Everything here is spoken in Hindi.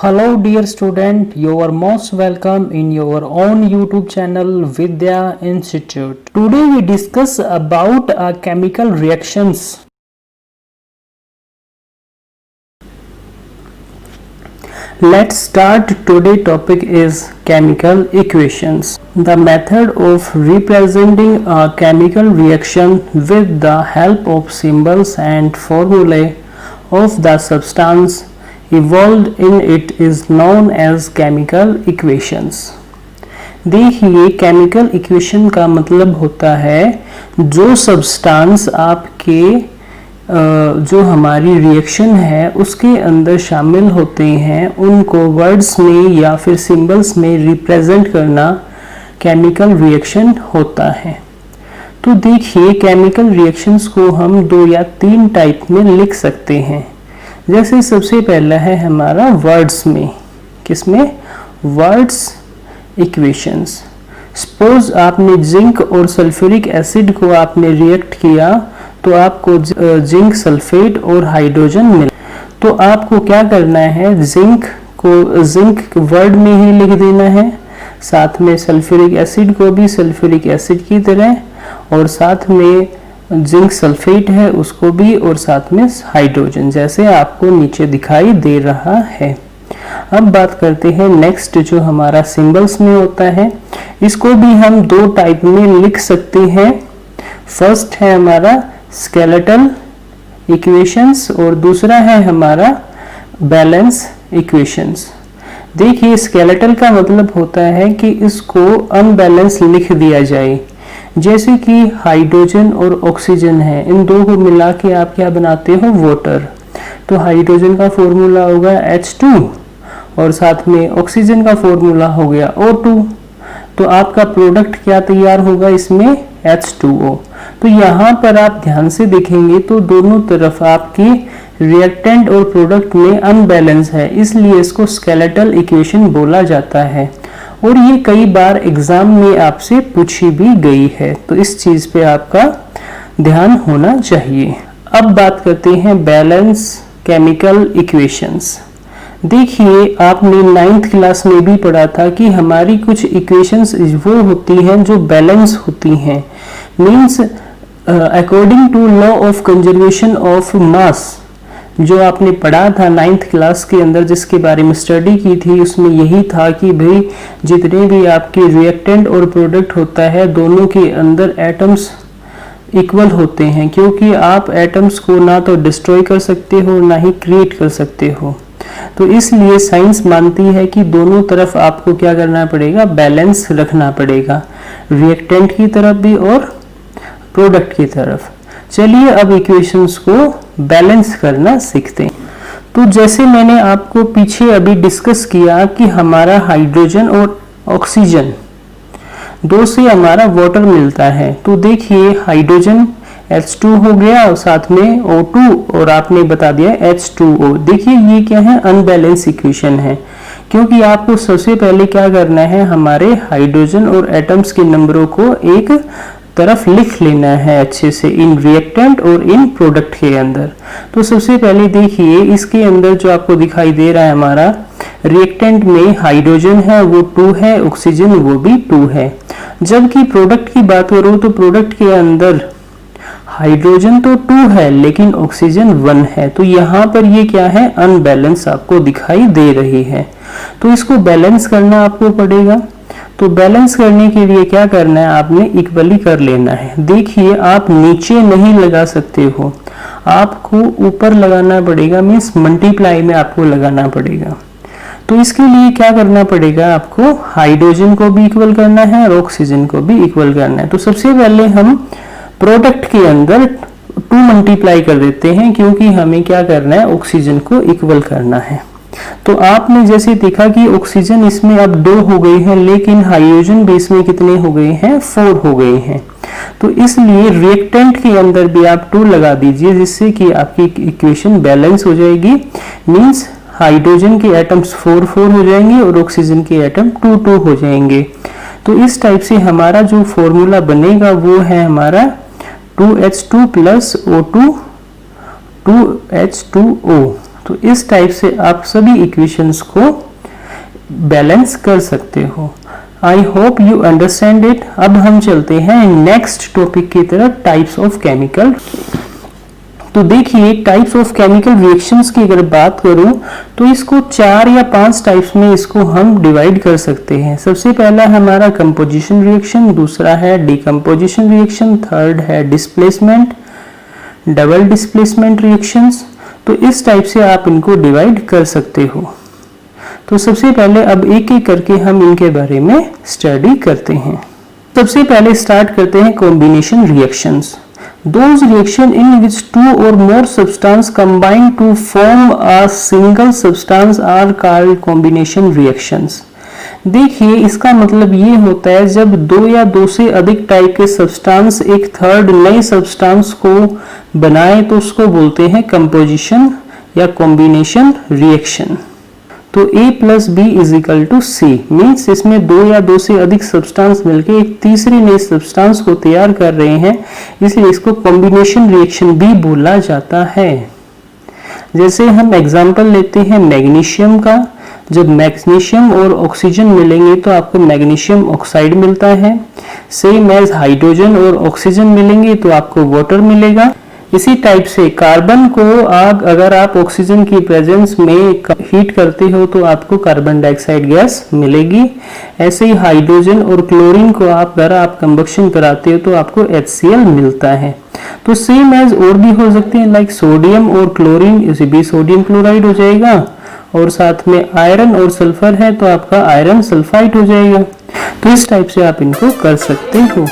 Hello dear student, you are most welcome in your own YouTube channel Vidya Institute. Today we discuss about chemical reactions. Let's start. Today topic is chemical equations. The method of representing a chemical reaction with the help of symbols and formulae of the substance evolved in it is known as chemical equations. देखिए केमिकल इक्वेशन का मतलब होता है जो सब्सटेंस आपके जो हमारी रिएक्शन है उसके अंदर शामिल होते हैं उनको वर्ड्स में या फिर सिंबल्स में रिप्रेजेंट करना केमिकल रिएक्शन होता है। तो देखिए केमिकल रिएक्शंस को हम 2 या 3 टाइप में लिख सकते हैं। जैसे सबसे पहला है हमारा वर्ड्स में, किसमें? Words equations. सपोज आपने जिंक और सल्फ्यूरिक एसिड को आपने रिएक्ट किया तो आपको जिंक सल्फेट और हाइड्रोजन मिला। तो आपको क्या करना है, जिंक वर्ड में ही लिख देना है, साथ में सल्फ्यूरिक एसिड को भी सल्फ्यूरिक एसिड की तरह, और साथ में जिंक सल्फेट है उसको भी, और साथ में हाइड्रोजन जैसे आपको नीचे दिखाई दे रहा है। अब बात करते हैं नेक्स्ट जो हमारा सिंबल्स में होता है, इसको भी हम 2 टाइप में लिख सकते हैं। फर्स्ट है हमारा स्केलेटल इक्वेशंस और दूसरा है हमारा बैलेंस इक्वेशंस। देखिए स्केलेटल का मतलब होता है कि इसको अनबैलेंस लिख दिया जाए, जैसे कि हाइड्रोजन और ऑक्सीजन है, इन दो को मिला के आप क्या बनाते हो, वाटर। तो हाइड्रोजन का फॉर्मूला होगा H2 और साथ में ऑक्सीजन का फॉर्मूला हो गया O2। तो आपका प्रोडक्ट क्या तैयार होगा इसमें, H2O। तो यहाँ पर आप ध्यान से देखेंगे तो दोनों तरफ आपकी रिएक्टेंट और प्रोडक्ट में अनबैलेंस है, इसलिए इसको स्केलेटल इक्वेशन बोला जाता है और ये कई बार एग्जाम में आपसे पूछी भी गई है, तो इस चीज पे आपका ध्यान होना चाहिए। अब बात करते हैं बैलेंस केमिकल इक्वेशंस। देखिए आपने 9th क्लास में भी पढ़ा था कि हमारी कुछ इक्वेशंस वो होती हैं जो बैलेंस होती हैं, means according to law of conservation of mass. जो आपने पढ़ा था 9th क्लास के अंदर जिसके बारे में स्टडी की थी, उसमें यही था कि भाई जितने भी आपके रिएक्टेंट और प्रोडक्ट होता है दोनों के अंदर एटम्स इक्वल होते हैं, क्योंकि आप एटम्स को ना तो डिस्ट्रॉय कर सकते हो ना ही क्रिएट कर सकते हो। तो इसलिए साइंस मानती है कि दोनों तरफ आपको क्या करना पड़ेगा, बैलेंस रखना पड़ेगा, रिएक्टेंट की तरफ भी और प्रोडक्ट की तरफ। चलिए अब इक्वेशंस को बैलेंस करना सीखते हैं। तो जैसे मैंने आपको पीछे अभी डिस्कस किया कि हमारा हाइड्रोजन और ऑक्सीजन दो से हमारा वाटर मिलता है, तो देखिए हाइड्रोजन H2 हो गया और साथ में O2 और आपने बता दिया H2O। देखिए ये क्या है, अनबैलेंस इक्वेशन है, क्योंकि आपको सबसे पहले क्या करना है, हमारे हाइड्रोजन और एटम्स के नंबरों को एक तरफ लिख लेना है अच्छे से, इन रिएक्टेंट और इन प्रोडक्ट के अंदर। तो सबसे पहले देखिए इसके अंदर जो आपको दिखाई दे रहा है हमारा रिएक्टेंट में हाइड्रोजन है वो 2 है, ऑक्सीजन वो भी 2 है। जबकि प्रोडक्ट की बात करूं तो प्रोडक्ट के अंदर हाइड्रोजन तो 2 है लेकिन ऑक्सीजन 1 है, तो यहाँ पर ये क्या है, अनबैलेंस आपको दिखाई दे रही है। तो इसको बैलेंस करना आपको पड़ेगा। तो बैलेंस करने के लिए क्या करना है, आपने इक्वली कर लेना है। देखिए आप नीचे नहीं लगा सकते हो, आपको ऊपर लगाना पड़ेगा, मीन्स मल्टीप्लाई में आपको लगाना पड़ेगा। तो इसके लिए क्या करना पड़ेगा, आपको हाइड्रोजन को भी इक्वल करना है और ऑक्सीजन को भी इक्वल करना है। तो सबसे पहले हम प्रोडक्ट के अंदर 2 मल्टीप्लाई कर देते हैं, क्योंकि हमें क्या करना है, ऑक्सीजन को इक्वल करना है। तो आपने जैसे देखा कि ऑक्सीजन इसमें अब 2 हो गई है, लेकिन हाइड्रोजन बेस में कितने हो गए हैं, 4 हो गए हैं। तो इसलिए रिएक्टेंट के अंदर भी आप 2 लगा दीजिए, जिससे कि आपकी इक्वेशन बैलेंस हो जाएगी। मींस हाइड्रोजन के एटम्स 4 हो जाएंगे और ऑक्सीजन के एटम 2 हो जाएंगे। तो इस टाइप से हमारा जो फॉर्मूला बनेगा वो है हमारा 2H2 प्लस O2 2H2O। तो इस टाइप से आप सभी इक्वेशंस को बैलेंस कर सकते हो। I hope you understand it. अब हम चलते हैं नेक्स्ट टॉपिक की तरफ, टाइप्स ऑफ केमिकल। तो देखिए, टाइप्स ऑफ केमिकल रिएक्शंस की अगर बात करूं तो इसको 4 या 5 टाइप्स में इसको हम डिवाइड कर सकते हैं। सबसे पहला हमारा कंपोजिशन रिएक्शन, दूसरा है डिकम्पोजिशन रिएक्शन, थर्ड है डिस्प्लेसमेंट, डबल डिस्प्लेसमेंट रिएक्शंस। तो इस टाइप से आप इनको डिवाइड कर सकते हो। तो सबसे पहले अब एक एक करके हम इनके बारे में स्टडी करते हैं। सबसे पहले स्टार्ट करते हैं combination reactions. Those reaction in which two or more substance combine to form a single substance are called combination reactions। देखिए, इसका मतलब ये होता है जब 2 या 2 से अधिक टाइप के सब्सटेंस एक थर्ड नए सब्सटेंस को बनाए तो उसको बोलते हैं कंपोजिशन या कॉम्बिनेशन रिएक्शन। तो A plus B is equal to C means इसमें 2 या 2 से अधिक सब्सटेंस मिलकर एक तीसरी नई सब्सटेंस को तैयार कर रहे हैं, इसलिए इसको कॉम्बिनेशन रिएक्शन भी बोला जाता है। जैसे हम एग्जांपल लेते हैं मैग्नीशियम का। जब मैग्नीशियम और ऑक्सीजन मिलेंगे तो आपको मैग्नीशियम ऑक्साइड मिलता है। सेम एज हाइड्रोजन और ऑक्सीजन मिलेंगे तो आपको वाटर मिलेगा। इसी टाइप से कार्बन को अगर आप ऑक्सीजन की प्रेजेंस में हीट करते हो तो आपको कार्बन डाइऑक्साइड गैस मिलेगी। ऐसे ही हाइड्रोजन और क्लोरीन को अगर आप कंबक्शन कराते हो तो आपको HCl मिलता है। तो सेम एज और भी हो सकते हैं, लाइक सोडियम और क्लोरीन, इसे भी सोडियम क्लोराइड हो जाएगा। और साथ में आयरन और सल्फर है तो आपका आयरन सल्फाइड हो जाएगा। तो इस टाइप से आप इनको कर सकते हो।